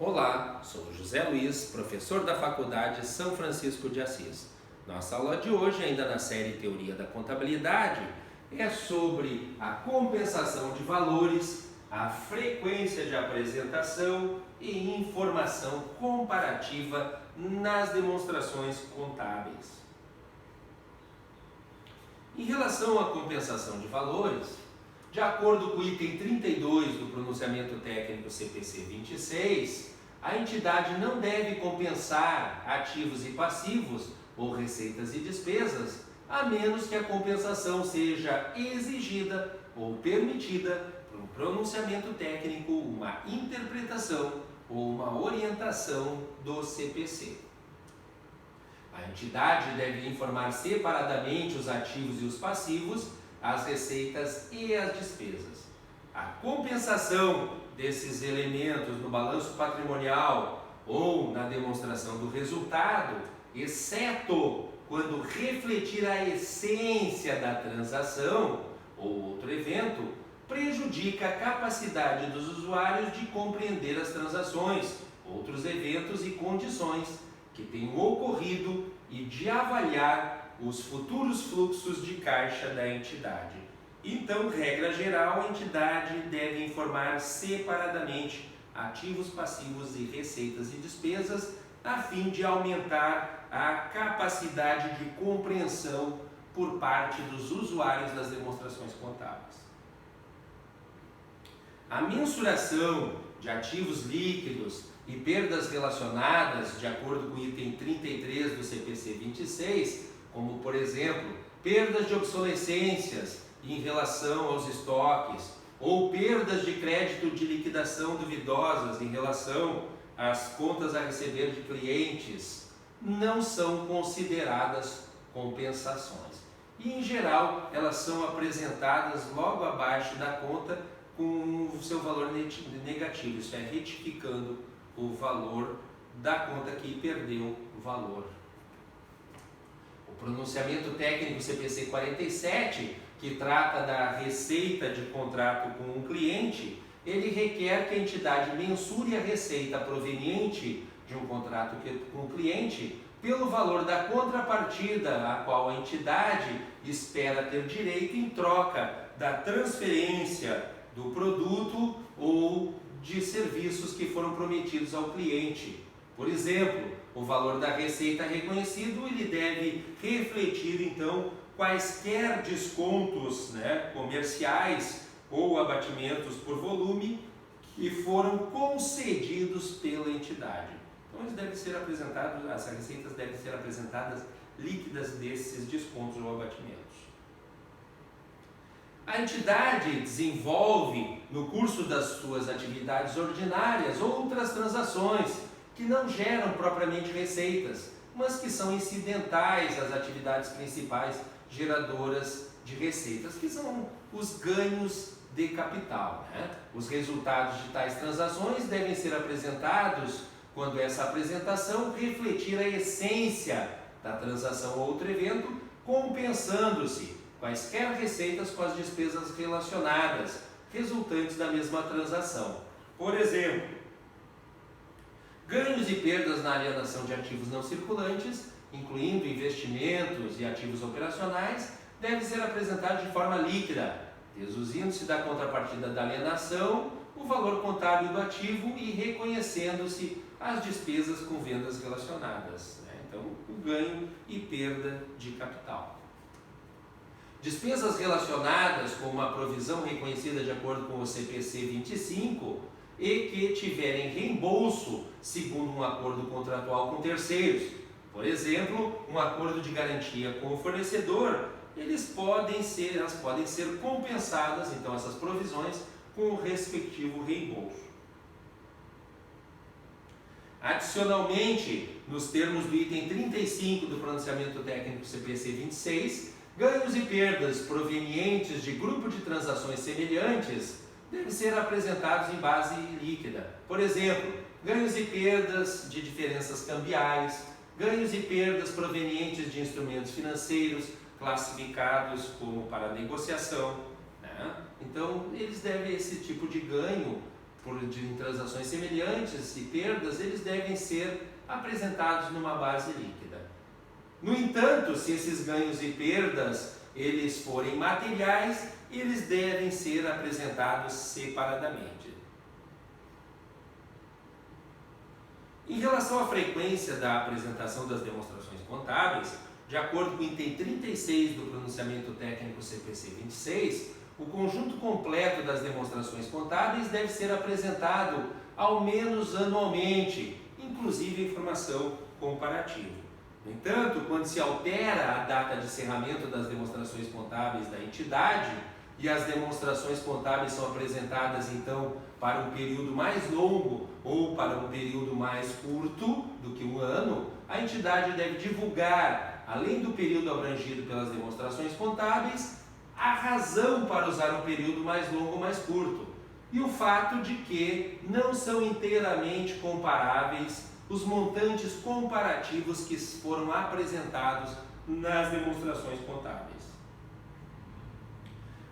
Olá, sou José Luiz, professor da Faculdade São Francisco de Assis. Nossa aula de hoje, ainda na série Teoria da Contabilidade, é sobre a compensação de valores, a frequência de apresentação e informação comparativa nas demonstrações contábeis. Em relação à compensação de valores, de acordo com o item 32 do pronunciamento técnico CPC 26, a entidade não deve compensar ativos e passivos ou receitas e despesas, a menos que a compensação seja exigida ou permitida por um pronunciamento técnico, uma interpretação ou uma orientação do CPC. A entidade deve informar separadamente os ativos e os passivos, as receitas e as despesas. A compensação desses elementos no balanço patrimonial ou na demonstração do resultado, exceto quando refletir a essência da transação ou outro evento, prejudica a capacidade dos usuários de compreender as transações, outros eventos e condições que tenham ocorrido e de avaliar os futuros fluxos de caixa da entidade. Então, regra geral, a entidade deve informar separadamente ativos, passivos e receitas e despesas, a fim de aumentar a capacidade de compreensão por parte dos usuários das demonstrações contábeis. A mensuração de ativos líquidos e perdas relacionadas, de acordo com o item 33 do CPC 26, como, por exemplo, perdas de obsolescências em relação aos estoques, ou perdas de crédito de liquidação duvidosas em relação às contas a receber de clientes, não são consideradas compensações. E, em geral, elas são apresentadas logo abaixo da conta com o seu valor negativo, isso é, retificando o valor da conta que perdeu o valor. O pronunciamento técnico CPC 47, que trata da receita de contrato com um cliente, ele requer que a entidade mensure a receita proveniente de um contrato com o cliente pelo valor da contrapartida a qual a entidade espera ter direito em troca da transferência do produto ou de serviços que foram prometidos ao cliente. Por exemplo, o valor da receita reconhecido ele deve refletir então quaisquer descontos comerciais ou abatimentos por volume que foram concedidos pela entidade. Então eles devem ser apresentados, as receitas devem ser apresentadas líquidas desses descontos ou abatimentos. A entidade desenvolve no curso das suas atividades ordinárias outras transações que não geram propriamente receitas, mas que são incidentais às atividades principais geradoras de receitas, que são os ganhos de capital. Os resultados de tais transações devem ser apresentados quando essa apresentação refletir a essência da transação ou outro evento, compensando-se quaisquer receitas com as despesas relacionadas, resultantes da mesma transação. Por exemplo, ganhos e perdas na alienação de ativos não circulantes, incluindo investimentos e ativos operacionais, devem ser apresentados de forma líquida, deduzindo-se da contrapartida da alienação o valor contábil do ativo e reconhecendo-se as despesas com vendas relacionadas. Então, o ganho e perda de capital. Despesas relacionadas com uma provisão reconhecida de acordo com o CPC 25 e que tiverem reembolso segundo um acordo contratual com terceiros. Por exemplo, um acordo de garantia com o fornecedor, elas podem ser compensadas, então, essas provisões, com o respectivo reembolso. Adicionalmente, nos termos do item 35 do pronunciamento técnico CPC 26, ganhos e perdas provenientes de grupo de transações semelhantes devem ser apresentados em base líquida. Por exemplo, ganhos e perdas de diferenças cambiais, ganhos e perdas provenientes de instrumentos financeiros classificados como para negociação. Então, esse tipo de ganho em transações semelhantes e perdas, eles devem ser apresentados numa base líquida. No entanto, se esses ganhos e perdas eles forem materiais, eles devem ser apresentados separadamente. Em relação à frequência da apresentação das demonstrações contábeis, de acordo com o item 36 do pronunciamento técnico CPC 26, o conjunto completo das demonstrações contábeis deve ser apresentado ao menos anualmente, inclusive informação comparativa. No entanto, quando se altera a data de encerramento das demonstrações contábeis da entidade e as demonstrações contábeis são apresentadas então para um período mais longo ou para um período mais curto do que um ano, a entidade deve divulgar, além do período abrangido pelas demonstrações contábeis, a razão para usar um período mais longo ou mais curto e o fato de que não são inteiramente comparáveis os montantes comparativos que foram apresentados nas demonstrações contábeis.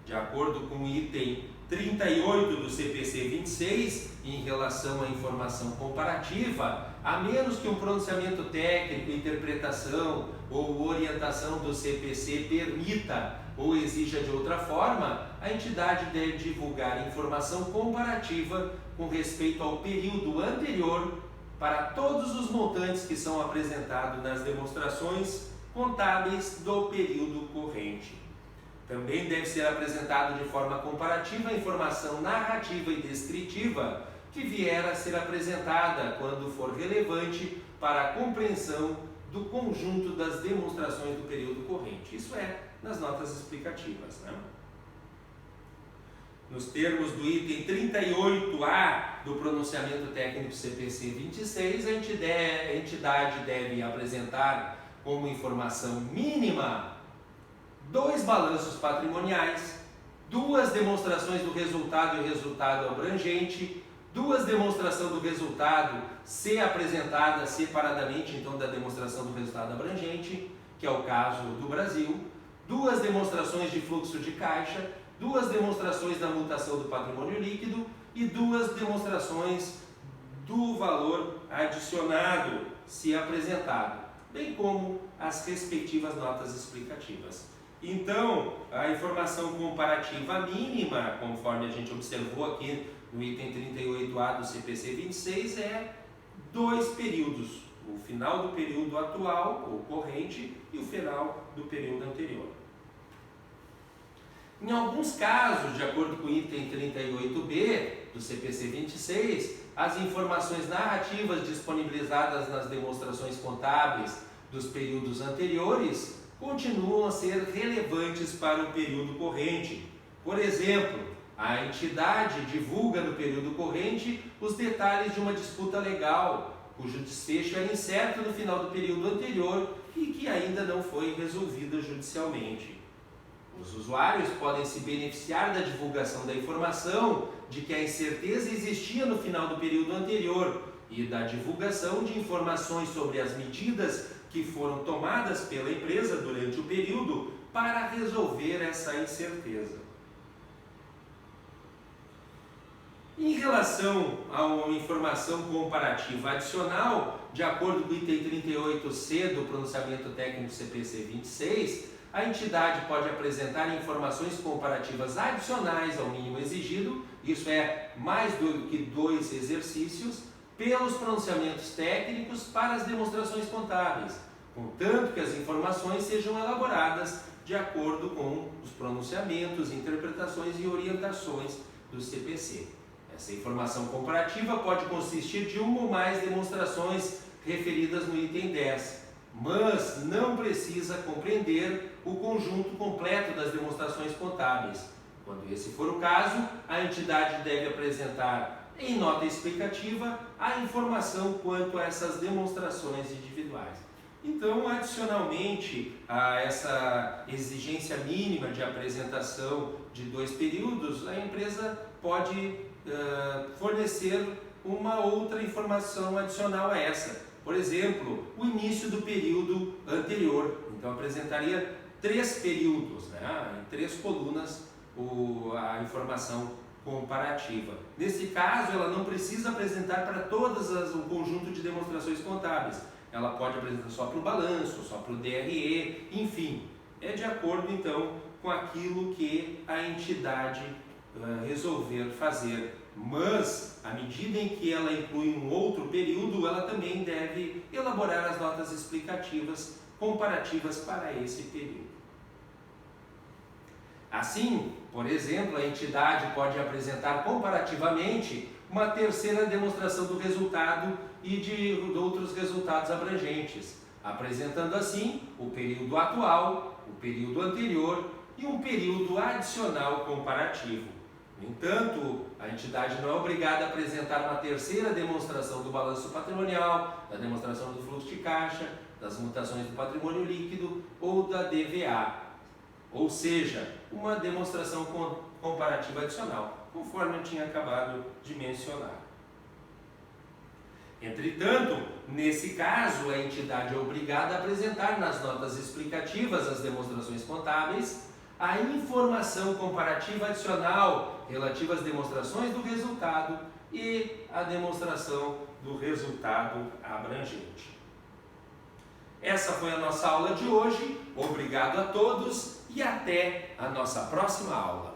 De acordo com o item 38 do CPC 26, em relação à informação comparativa, a menos que um pronunciamento técnico, interpretação ou orientação do CPC permita ou exija de outra forma, a entidade deve divulgar informação comparativa com respeito ao período anterior para todos os montantes que são apresentados nas demonstrações contábeis do período corrente. Também deve ser apresentado de forma comparativa a informação narrativa e descritiva que vier a ser apresentada quando for relevante para a compreensão do conjunto das demonstrações do período corrente. Isso é, nas notas explicativas, né? Nos termos do item 38A do pronunciamento técnico CPC 26, a entidade deve apresentar como informação mínima 2 balanços patrimoniais, 2 demonstrações do resultado e resultado abrangente, 2 demonstrações do resultado ser apresentada separadamente, então, da demonstração do resultado abrangente, que é o caso do Brasil, 2 demonstrações de fluxo de caixa, 2 demonstrações da mutação do patrimônio líquido e 2 demonstrações do valor adicionado, se apresentado, bem como as respectivas notas explicativas. Então, a informação comparativa mínima, conforme a gente observou aqui no item 38A do CPC 26, é 2 períodos, o final do período atual, ou corrente, e o final do período anterior. Em alguns casos, de acordo com o item 38B do CPC 26, as informações narrativas disponibilizadas nas demonstrações contábeis dos períodos anteriores continuam a ser relevantes para o período corrente. Por exemplo, a entidade divulga no período corrente os detalhes de uma disputa legal, cujo desfecho era incerto no final do período anterior e que ainda não foi resolvida judicialmente. Os usuários podem se beneficiar da divulgação da informação de que a incerteza existia no final do período anterior e da divulgação de informações sobre as medidas que foram tomadas pela empresa durante o período para resolver essa incerteza. Em relação a uma informação comparativa adicional, de acordo com o item 38C do pronunciamento técnico CPC 26, a entidade pode apresentar informações comparativas adicionais ao mínimo exigido, isso é, mais do que 2 exercícios, pelos pronunciamentos técnicos para as demonstrações contábeis, contanto que as informações sejam elaboradas de acordo com os pronunciamentos, interpretações e orientações do CPC. Essa informação comparativa pode consistir de uma ou mais demonstrações referidas no item 10, mas não precisa compreender o conjunto completo das demonstrações contábeis. Quando esse for o caso, a entidade deve apresentar em nota explicativa a informação quanto a essas demonstrações individuais. Então, adicionalmente a essa exigência mínima de apresentação de 2 períodos, a empresa pode fornecer uma outra informação adicional a essa. Por exemplo, o início do período anterior. Então, apresentaria 3 períodos, né? Em 3 colunas, a informação comparativa. Nesse caso, ela não precisa apresentar para o conjunto de demonstrações contábeis. Ela pode apresentar só para o balanço, só para o DRE, enfim. É de acordo, então, com aquilo que a entidade resolver fazer. Mas, à medida em que ela inclui um outro período, ela também deve elaborar as notas explicativas comparativas para esse período. Assim, por exemplo, a entidade pode apresentar comparativamente uma terceira demonstração do resultado e de outros resultados abrangentes, apresentando assim o período atual, o período anterior e um período adicional comparativo. No entanto, a entidade não é obrigada a apresentar uma terceira demonstração do balanço patrimonial, da demonstração do fluxo de caixa, das mutações do patrimônio líquido ou da DVA, ou seja, uma demonstração comparativa adicional, conforme eu tinha acabado de mencionar. Entretanto, nesse caso, a entidade é obrigada a apresentar nas notas explicativas as demonstrações contábeis a informação comparativa adicional relativa às demonstrações do resultado e a demonstração do resultado abrangente. Essa foi a nossa aula de hoje. Obrigado a todos e até a nossa próxima aula.